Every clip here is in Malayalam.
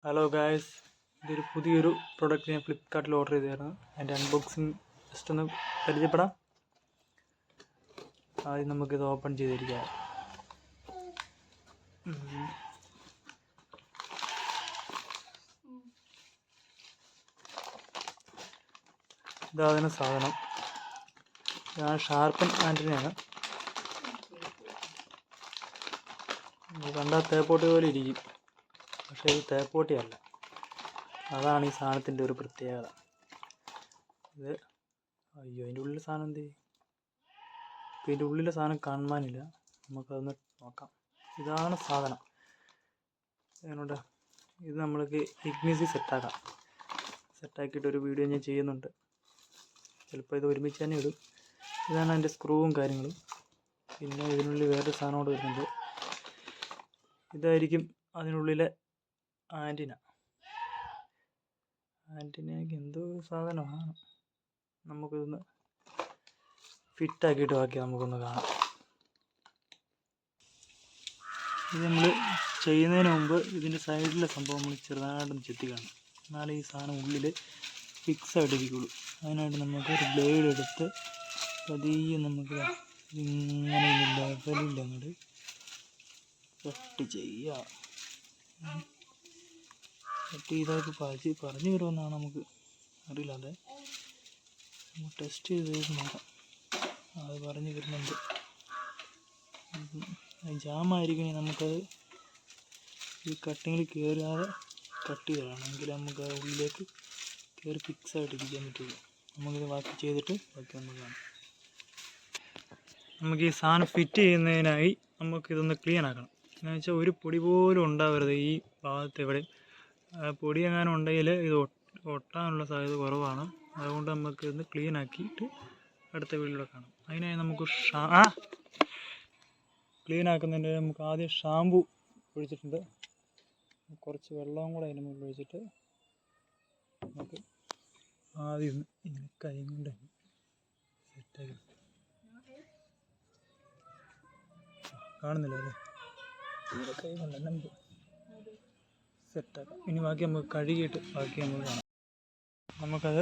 ഹലോ ഗായ്സ്, ഇതൊരു പുതിയൊരു പ്രൊഡക്റ്റ് ഞാൻ ഫ്ലിപ്കാർട്ടിൽ ഓർഡർ ചെയ്തായിരുന്നു. അതിൻ്റെ അൺബോക്സിങ് ജസ്റ്റ് ഒന്ന് പരിചയപ്പെടാം. ആദ്യം നമുക്കിത് ഓപ്പൺ ചെയ്തിരിക്കാം. ഇതാണ് സാധനം. ഇതാണ് ഷാർപ്പൻ ആൻറ്റിനയാണ്. കണ്ടാൽ തേപ്പോട്ടി പോലെ ഇരിക്കും, പക്ഷേ ഇത് തേപ്പോട്ടിയല്ല. അതാണ് ഈ സാധനത്തിൻ്റെ ഒരു പ്രത്യേകത. ഇത് അതിൻ്റെ ഉള്ളിലെ സാധനം എന്ത് ചെയ്യും? ഇപ്പം ഇതിൻ്റെ ഉള്ളിലെ സാധനം കാണാനില്ല. നമുക്കതൊന്ന് നോക്കാം. ഇതാണ് സാധനം. അതിനോട് ഇത് നമ്മൾക്ക് ഇഗ്നിസി സെറ്റാക്കിയിട്ട് ഒരു വീഡിയോ ഞാൻ ചെയ്യുന്നുണ്ട്. ചിലപ്പോൾ ഇത് ഒരുമിച്ച് തന്നെ ഇടും. ഇതാണ് അതിൻ്റെ സ്ക്രൂവും കാര്യങ്ങളും. പിന്നെ ഇതിനുള്ളിൽ വേറൊരു സാധനം കൂടെ വരുന്നുണ്ട്. ഇതായിരിക്കും അതിനുള്ളിലെ ആൻറ്റിനയ്ക്ക് എന്തോ സാധനമാണ്. നമുക്കിതൊന്ന് ഫിറ്റാക്കിയിട്ട് ബാക്കി നമുക്കൊന്ന് കാണാം. ഇത് നമ്മൾ ചെയ്യുന്നതിന് മുമ്പ് ഇതിൻ്റെ സൈഡിലെ സംഭവം നമ്മൾ ചെറുതായിട്ടൊന്ന് ചെത്തി കാണും. എന്നാലേ ഈ സാധനം ഉള്ളിൽ ഫിക്സ് ആയിട്ടിരിക്കുള്ളൂ. അതിനായിട്ട് നമുക്ക് ഒരു ബ്ലേഡ് എടുത്ത് പതിയെ നമുക്ക് ഇങ്ങനെ ലെവലിൽ അങ്ങോട്ട് കട്ട് ചെയ്യുക. കട്ട് ചെയ്താൽ പറഞ്ഞു വരുമെന്നാണ് നമുക്ക് അറിയില്ലാതെ. നമുക്ക് ടെസ്റ്റ് ചെയ്ത് നോക്കാം. അത് പറഞ്ഞു വരുന്നുണ്ട്. ജാമായിരിക്കണേ നമുക്കത് ഈ കട്ടിങ്ങിൽ കയറാതെ കട്ട് ചെയ്തതാണെങ്കിൽ നമുക്ക് ആ ഉള്ളിലേക്ക് കയറി ഫിക്സ് ആയിട്ട് ഇരിക്കാൻ പറ്റുള്ളൂ. നമുക്കിത് ബാക്കി ചെയ്തിട്ട് ബാക്കി നമുക്ക് കാണാം. നമുക്ക് ഈ സാധനം ഫിറ്റ് ചെയ്യുന്നതിനായി നമുക്കിതൊന്ന് ക്ലീൻ ആക്കണം. എന്ന് വെച്ചാൽ ഒരു പൊടി പോലും ഉണ്ടാവരുത് ഈ ഭാഗത്ത് എവിടെ. പൊടി എങ്ങാനും ഉണ്ടെങ്കിൽ ഇത് ഒട്ടാനുള്ള സാധ്യത കുറവാണ്. അതുകൊണ്ട് നമുക്കിതൊന്ന് ക്ലീൻ ആക്കിയിട്ട് അടുത്ത വീഡിയോയിലൂടെ കാണാം. അതിനായി നമുക്ക് ക്ലീൻ ആക്കുന്നതിൻ്റെ നമുക്ക് ആദ്യം ഷാമ്പു ഒഴിച്ചിട്ടുണ്ട്. കുറച്ച് വെള്ളവും കൂടെ അതിന് മുകളിൽ ഒഴിച്ചിട്ട് നമുക്ക് ആദ്യം ഇങ്ങനെ കൈ കൊണ്ട് സെറ്റാക്കി. കാണുന്നില്ല അല്ലേ? ഇവിടെ കൈ കൊണ്ട് തന്നെ നമുക്ക് സെറ്റാക്കാം. ഇനി ബാക്കി നമുക്ക് കഴുകിയിട്ട് ബാക്കി നമുക്ക് കാണാം. നമുക്കത്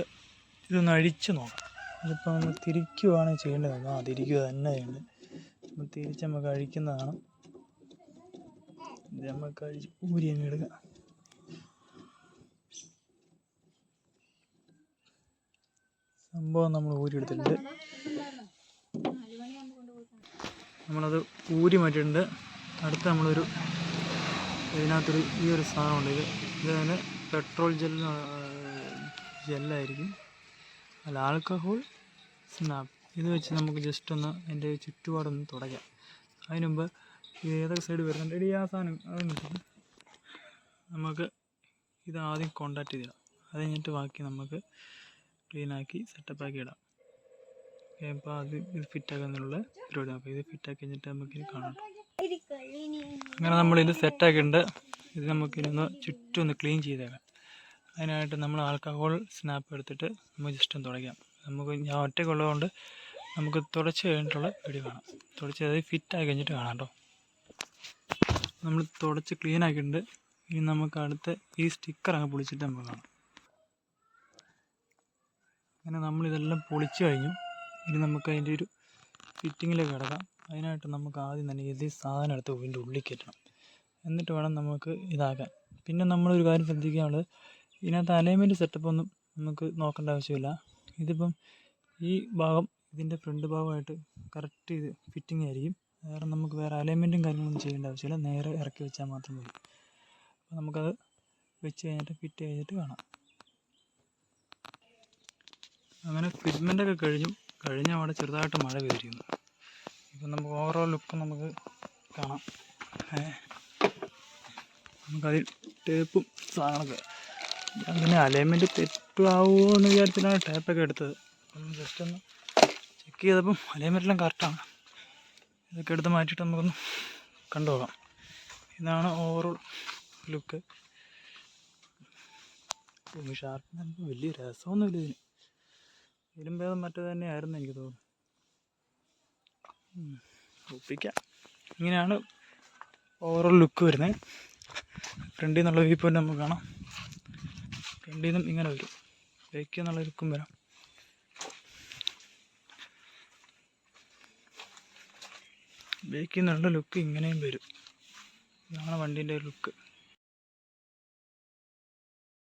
ഇതൊന്ന് അഴിച്ച് നോക്കാം. ഇതിപ്പോൾ നമ്മൾ തിരിക്കുകയാണ് ചെയ്യേണ്ടത്. തിരിക്കുക തന്നെ ചെയ്യേണ്ടത്. നമ്മൾ തിരിച്ച് നമുക്ക് അഴിക്കുന്നതാണ്. ഇത് നമുക്ക് അഴിച്ച് ഊരി അങ്ങ് എടുക്കാം. സംഭവം നമ്മൾ ഊരിയെടുത്തിട്ടുണ്ട്. നമ്മളത് ഊരി മാറ്റിയിട്ടുണ്ട്. അടുത്ത് നമ്മളൊരു ഇതിനകത്തൊരു ഈ ഒരു സാധനമുണ്ട്. ഇതിന് പെട്രോൾ ജെല്ലായിരിക്കും, അല്ല ആൽക്കഹോൾ സ്നാപ്പ്. ഇത് വെച്ച് നമുക്ക് ജസ്റ്റ് ഒന്ന് അതിൻ്റെ ചുറ്റുപാടൊന്ന് തുടയ്ക്കാം. അതിന് മുമ്പ് ഏതൊക്കെ സൈഡ് വരുന്നുണ്ട് ആ സാധനം അത് നമുക്ക് ഇത് ആദ്യം കോണ്ടാക്ട് ചെയ്തിടാം. അത് കഴിഞ്ഞിട്ട് ബാക്കി നമുക്ക് ക്ലീനാക്കി സെറ്റപ്പാക്കി ഇടാം. അപ്പോൾ ഇത് ഫിറ്റാക്കുന്നതിനുള്ള പരിപാടി നോക്കാം. ഇത് ഫിറ്റാക്കി കഴിഞ്ഞിട്ട് നമുക്കിത് കാണാം. അങ്ങനെ നമ്മളിത് സെറ്റാക്കിയിട്ടുണ്ട്. ഇത് നമുക്കിതൊന്ന് ചുറ്റും ഒന്ന് ക്ലീൻ ചെയ്തേക്കാം. അതിനായിട്ട് നമ്മൾ ആൽക്കഹോൾ സ്നാപ്പ് എടുത്തിട്ട് നമുക്ക് ജസ്റ്റ് ഒന്ന് തുടയ്ക്കാം. ഞാൻ ഒറ്റയ്ക്കുള്ളതുകൊണ്ട് നമുക്ക് തുടച്ച് കഴിഞ്ഞിട്ടുള്ള വീഡിയോ കാണാം. തുടച്ച് അത് ഫിറ്റാക്കി കഴിഞ്ഞിട്ട് കാണാം കേട്ടോ. നമ്മൾ തുടച്ച് ക്ലീൻ ആക്കിയിട്ടുണ്ട്. ഇനി നമുക്ക് അടുത്ത് ഈ സ്റ്റിക്കർ അങ്ങ് പൊളിച്ചിട്ട് നമുക്ക് കാണാം. അങ്ങനെ നമ്മളിതെല്ലാം പൊളിച്ച് കഴിഞ്ഞു. ഇനി നമുക്ക് അതിൻ്റെ ഒരു ഫിറ്റിങ്ങിലേക്ക് കിടക്കാം. അതിനായിട്ട് നമുക്ക് ആദ്യം തന്നെ ഇത് സാധനം എടുത്ത് ഇതിൻ്റെ ഉള്ളിൽ കയറ്റണം. എന്നിട്ട് വേണം നമുക്ക് ഇതാക്കാൻ. പിന്നെ നമ്മളൊരു കാര്യം ശ്രദ്ധിക്കാനുള്ളത്, ഇതിനകത്ത് അലൈൻമെൻറ്റ് സെറ്റപ്പൊന്നും നമുക്ക് നോക്കേണ്ട ആവശ്യമില്ല. ഇതിപ്പം ഈ ഭാഗം ഇതിൻ്റെ ഫ്രണ്ട് ഭാഗമായിട്ട് കറക്റ്റ് ഇത് ഫിറ്റിംഗ് ആയിരിക്കും. വേറെ നമുക്ക് വേറെ അലൈൻമെൻറ്റും കാര്യങ്ങളൊന്നും ചെയ്യേണ്ട ആവശ്യമില്ല. നേരെ ഇറക്കി വെച്ചാൽ മാത്രം മതി. അപ്പോൾ നമുക്കത് വെച്ച് കഴിഞ്ഞിട്ട് ഫിറ്റ് ചെയ്തിട്ട് കാണാം. അങ്ങനെ ഫിറ്റ്മെൻറ്റൊക്കെ കഴിഞ്ഞ അവിടെ ചെറുതായിട്ട് മഴ പെയ്തിരിക്കുന്നു. ഇപ്പം നമുക്ക് ഓവറോൾ ലുക്ക് നമുക്ക് കാണാം. നമുക്കതിൽ ടേപ്പും സാധനങ്ങളൊക്കെ അങ്ങനെ അലൈൻമെൻറ്റ് തെറ്റാവുമോ എന്ന് വിചാരിച്ചിട്ടാണ് ടേപ്പൊക്കെ എടുത്തത്. അപ്പം ജസ്റ്റ് ഒന്ന് ചെക്ക് ചെയ്തപ്പം അലൈൻമെൻറ്റെല്ലാം കറക്റ്റാണ്. ഇതൊക്കെ എടുത്ത് മാറ്റിയിട്ട് നമുക്കൊന്ന് കണ്ടുപോകാം. ഇതാണ് ഓവറോൾ ലുക്ക്. ഷാർപ്പിന് വലിയ രസമൊന്നുമില്ല ഇതിന്. ഇതിലും ഭേദം മറ്റേത് തന്നെയായിരുന്നു എനിക്ക് തോന്നുന്നു. ഒപ്പിക്കാം. ഇങ്ങനെയാണ് ഓവറോൾ ലുക്ക് വരുന്നത്. ഫ്രണ്ടിൽ നിന്നുള്ള വ്യൂ പോയിന്റ് നമുക്ക് കാണാം. ഫ്രണ്ടിൽ നിന്നും ഇങ്ങനെ വരും, ബേക്കിൽ നിന്നുള്ള ലുക്കും വരാം. ബേക്കിൽ നിന്നുള്ള ലുക്ക് ഇങ്ങനെയും വരും. ഇതാണ് വണ്ടീൻ്റെ ലുക്ക്.